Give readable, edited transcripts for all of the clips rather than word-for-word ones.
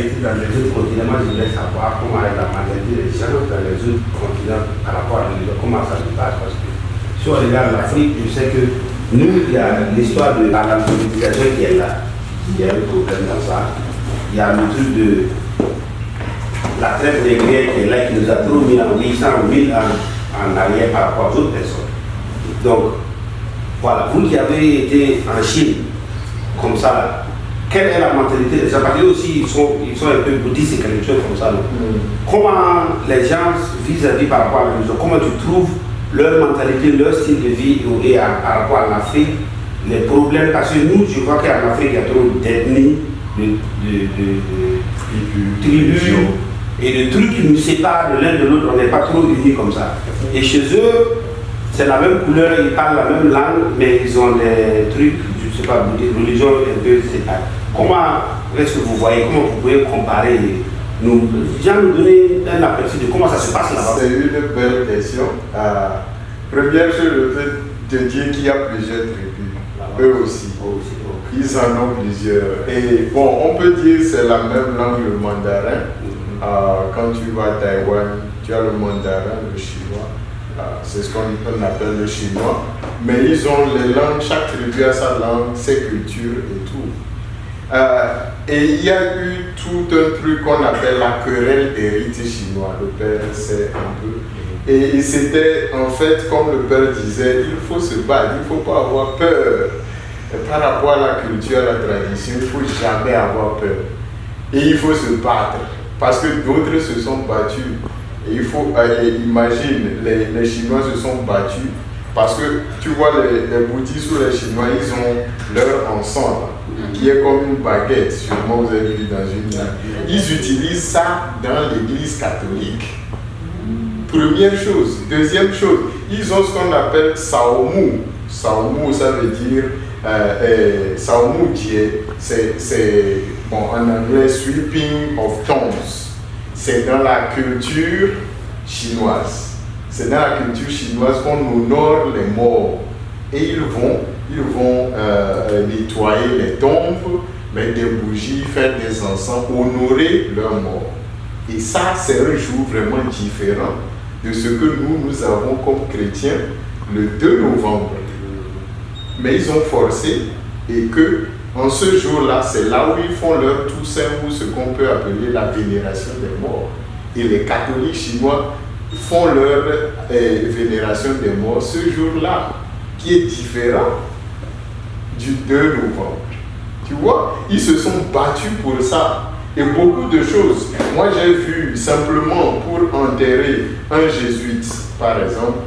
été dans les autres continents, moi je voulais savoir comment est la mentalité des gens dans les autres continents par rapport à la religion, comment ça se passe. Parce que si on regarde l'Afrique, je sais que nous, il y a l'histoire de la politisation qui est là. Il y a un problème dans ça. Il y a le truc de la traite des Grecs qui est là, qui nous a trop mis en 800 000 ans en arrière par rapport aux autres personnes. Donc, voilà, vous qui avez été en Chine, comme ça, là, quelle est la mentalité des gens? Parce que aussi, ils sont un peu bouddhistes et quelque chose comme ça. Comment les gens vis-à-vis par rapport à la religion, comment tu trouves leur mentalité, leur style de vie et par rapport à l'Afrique, les problèmes? Parce que nous, je vois qu'en Afrique, il y a trop d'ethnies, de tribus et de trucs qui nous séparent de l'un de l'autre. On n'est pas trop unis comme ça. Et chez eux, c'est la même couleur, ils parlent la même langue, mais ils ont des trucs, je ne sais pas, des religions un peu séparées. Comment est-ce que vous voyez, comment vous pouvez comparer, nous donner un aperçu de comment ça se passe là-bas? C'est une belle question. Première chose, le fait de dire qu'il y a plusieurs tribus, eux aussi. Ils en ont plusieurs. Et bon, on peut dire que c'est la même langue, le mandarin. Quand tu vas à Taïwan, tu as le mandarin, le chinois. C'est ce qu'on appelle le chinois. Mais ils ont les langues, chaque tribu a sa langue, ses cultures et tout. Et il y a eu tout un truc qu'on appelle la querelle des rites chinois. Le père sait un peu. Et c'était en fait, comme le père disait, il faut se battre, il ne faut pas avoir peur. Et par rapport à la culture, à la tradition, il ne faut jamais avoir peur. Et il faut se battre. Parce que d'autres se sont battus. Et il faut, imagine, les Chinois se sont battus. Parce que tu vois, les bouddhistes ou les Chinois, ils ont leur ensemble, qui est comme une baguette, sûrement vous avez vu dans une. Ils utilisent ça dans l'église catholique. Première chose. Deuxième chose, ils ont ce qu'on appelle Saomu. Saomu, ça veut dire Saomu c'est bon, en anglais sweeping of tombs. C'est dans la culture chinoise. C'est dans la culture chinoise qu'on honore les morts. Et ils vont nettoyer les tombes, mettre des bougies, faire des encens, honorer leurs morts. Et ça, c'est un jour vraiment différent de ce que nous avons comme chrétiens le 2 novembre. Mais ils ont forcé et que en ce jour-là, c'est là où ils font leur Toussaint ou ce qu'on peut appeler la vénération des morts. Et les catholiques chinois font leur vénération des morts ce jour-là, qui est différent du 2 novembre. Tu vois, ils se sont battus pour ça. Et beaucoup de choses. Moi, j'ai vu simplement pour enterrer un jésuite, par exemple,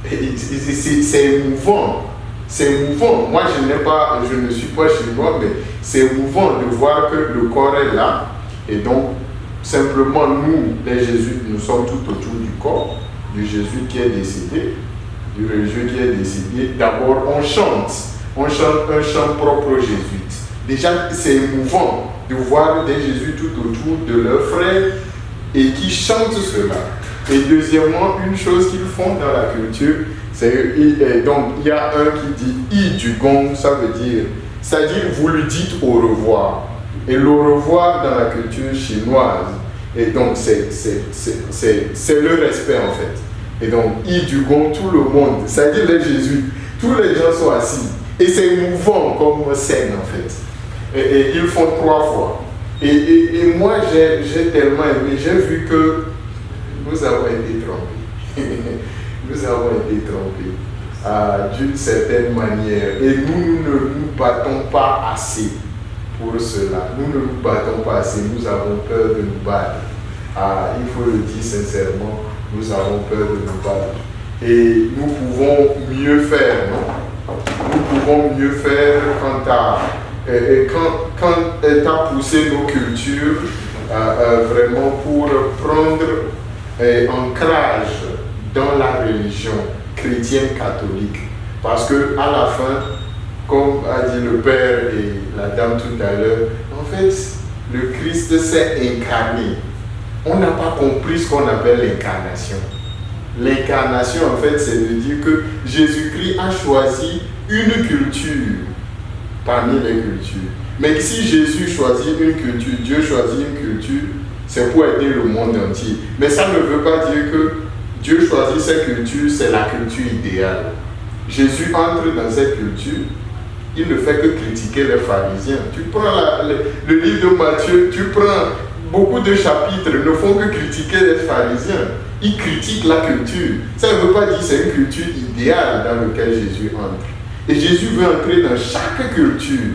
c'est émouvant. C'est émouvant. Moi, je ne suis pas chinois, mais c'est émouvant de voir que le corps est là. Et donc, simplement, nous, les jésuites, nous sommes tout autour du corps, du jésuite qui est décédé, du religieux qui est décédé. D'abord, on chante un chant propre aux jésuites. Déjà, c'est émouvant de voir des jésuites tout autour de leurs frères et qui chantent cela. Et deuxièmement, une chose qu'ils font dans la culture, c'est donc il y a un qui dit I du gong, ça veut dire, c'est-à-dire vous lui dites au revoir. Et le revoir dans la culture chinoise, et donc c'est le respect en fait. Et donc I du gong, tout le monde, c'est-à-dire les jésuites, tous les gens sont assis. Et c'est émouvant comme scène en fait. Et ils font 3 fois. Et moi, j'ai tellement aimé, j'ai vu que nous avons été trompés. Nous avons été trompés d'une certaine manière. Et nous ne nous battons pas assez pour cela. Nous ne nous battons pas assez. Nous avons peur de nous battre. Il faut le dire sincèrement, nous avons peur de nous battre. Et nous pouvons mieux faire, non? Nous pouvons mieux faire quand tu as poussé nos cultures vraiment pour prendre ancrage dans la religion chrétienne catholique. Parce que à la fin, comme a dit le père et la dame tout à l'heure, en fait, le Christ s'est incarné. On n'a pas compris ce qu'on appelle l'incarnation. L'incarnation, en fait, c'est de dire que Jésus-Christ a choisi une culture parmi les cultures. Mais si Jésus choisit une culture, Dieu choisit une culture, c'est pour aider le monde entier. Mais ça ne veut pas dire que Dieu choisit cette culture, c'est la culture idéale. Jésus entre dans cette culture, il ne fait que critiquer les pharisiens. Tu prends le livre de Matthieu, tu prends beaucoup de chapitres, ne font que critiquer les pharisiens. Ils critiquent la culture. Ça ne veut pas dire que c'est une culture idéale dans laquelle Jésus entre. Et Jésus veut entrer dans chaque culture.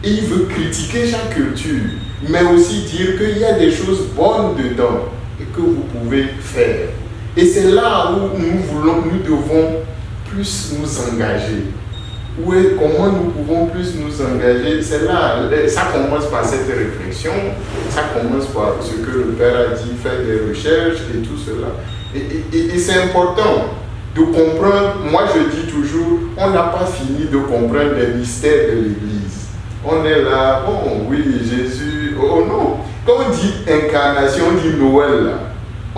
Et il veut critiquer chaque culture, mais aussi dire qu'il y a des choses bonnes dedans et que vous pouvez faire. Et c'est là où nous devons plus nous engager. Comment nous pouvons plus nous engager? C'est là, ça commence par cette réflexion, ça commence par ce que le Père a dit, faire des recherches et tout cela. Et c'est important de comprendre, moi je dis toujours, on n'a pas fini de comprendre les mystères de l'Église. On est là, bon oui, Jésus, oh non. Quand on dit incarnation, on dit Noël là.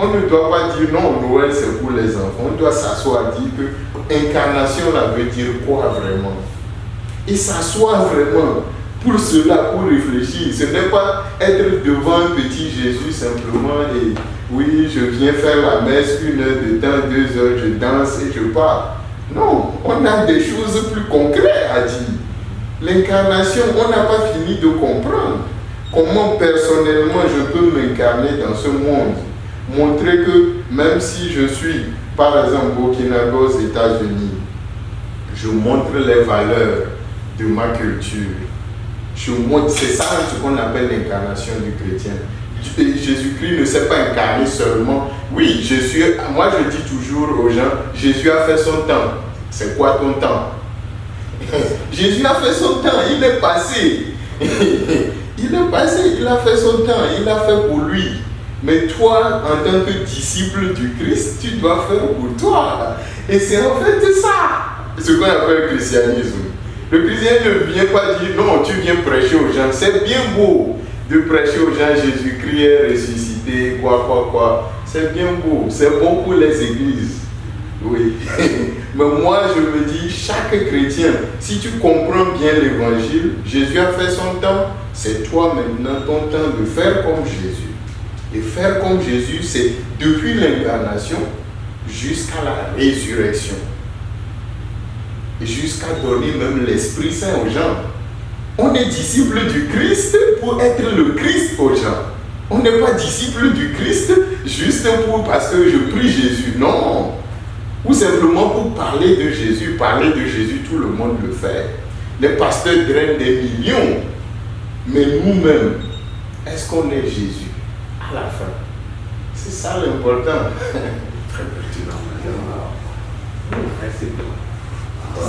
On ne doit pas dire non, Noël c'est pour les enfants. On doit s'asseoir et dire que incarnation là veut dire quoi vraiment. Et s'asseoir vraiment pour cela, pour réfléchir. Ce n'est pas être devant un petit Jésus simplement et oui, je viens faire la messe, 1 heure de temps, 2 heures, je danse et je pars. Non, on a des choses plus concrètes à dire. L'incarnation, on n'a pas fini de comprendre. Comment personnellement je peux m'incarner dans ce monde. Montrer que même si je suis, par exemple, Burkinabé aux États-Unis, je montre les valeurs de ma culture. Je montre, c'est ça ce qu'on appelle l'incarnation du chrétien. Jésus-Christ ne s'est pas incarné seulement. Oui, moi je dis toujours aux gens, Jésus a fait son temps. C'est quoi ton temps? Jésus a fait son temps, il est passé. Il est passé, il a fait son temps, il a fait pour lui. Mais toi, en tant que disciple du Christ, tu dois faire pour toi. Et c'est en fait ça, ce qu'on appelle le christianisme. Le christianisme ne vient pas dire non, tu viens prêcher aux gens. C'est bien beau de prêcher aux gens Jésus-Christ est ressuscité, quoi. C'est bien beau, c'est bon pour les églises. Oui. Mais moi, je me dis, chaque chrétien, si tu comprends bien l'évangile, Jésus a fait son temps, c'est toi maintenant ton temps de faire comme Jésus. Et faire comme Jésus, c'est depuis l'incarnation jusqu'à la résurrection. Et jusqu'à donner même l'Esprit Saint aux gens. On est disciple du Christ pour être le Christ aux gens. On n'est pas disciple du Christ juste parce que je prie Jésus. Non. Ou simplement pour parler de Jésus. Parler de Jésus, tout le monde le fait. Les pasteurs drainent des millions. Mais nous-mêmes, est-ce qu'on est Jésus à la fin? C'est ça l'important. Très pertinent. Merci beaucoup.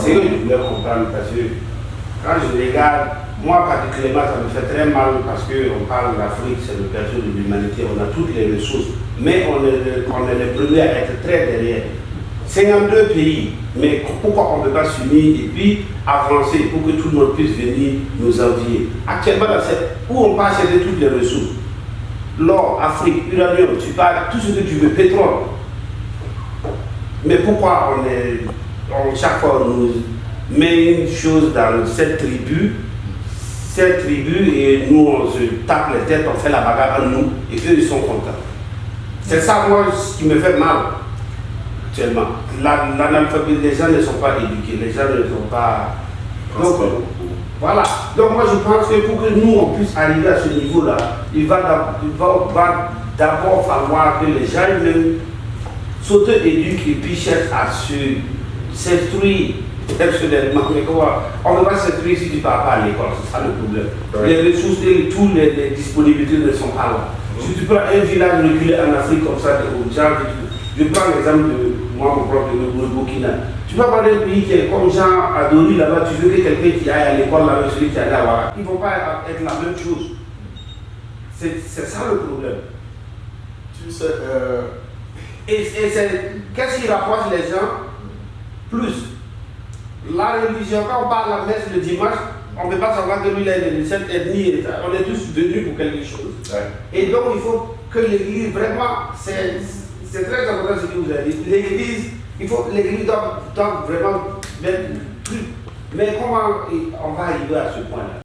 C'est que je voulais comprendre parce que quand je regarde, moi particulièrement, ça me fait très mal parce qu'on parle d'Afrique, c'est le berceau de l'humanité, on a toutes les ressources, mais on est les premiers à être très derrière. 52 pays, mais pourquoi on ne peut pas s'unir et puis avancer pour que tout le monde puisse venir nous envier? Actuellement, où on passe chercher toutes les ressources, l'or, Afrique, uranium, tu parles, tout ce que tu veux, pétrole. Mais pourquoi chaque fois on nous met une chose dans cette tribu, et nous on se tape les têtes, on fait la bagarre en nous, et eux ils sont contents. C'est ça moi ce qui me fait mal actuellement. L'analphabétisme, les gens ne sont pas éduqués, les gens ne sont pas... Donc, voilà. Donc moi je pense que pour que nous on puisse arriver à ce niveau-là, il va d'abord falloir que les gens s'auto-éduquent et puis cherchent à s'instruire personnellement. Mais on ne va pas s'instruire si tu ne pars pas à l'école, c'est ça le problème. Ouais. Les ressources et toutes les disponibilités ne sont pas là. Si tu prends un village reculé en Afrique comme ça, je prends l'exemple de moi, mon propre le Burkina. Tu peux parler d'un pays qui est comme Jean Adori là-bas, tu veux que quelqu'un qui aille à l'école là-bas, celui qui aille à Ouara, ils ne vont pas être la même chose. C'est ça le problème. Tu sais, Et qu'est-ce qui rapproche les gens? Plus. La religion, quand on parle la messe le dimanche, on ne peut pas savoir que lui, il est de cette ethnie, on est tous venus pour quelque chose. Ouais. Et donc, il faut que l'Église, vraiment, c'est très important ce que vous avez dit. L'Église, l'Église doit vraiment mettre plus. Mais comment on va arriver à ce point-là?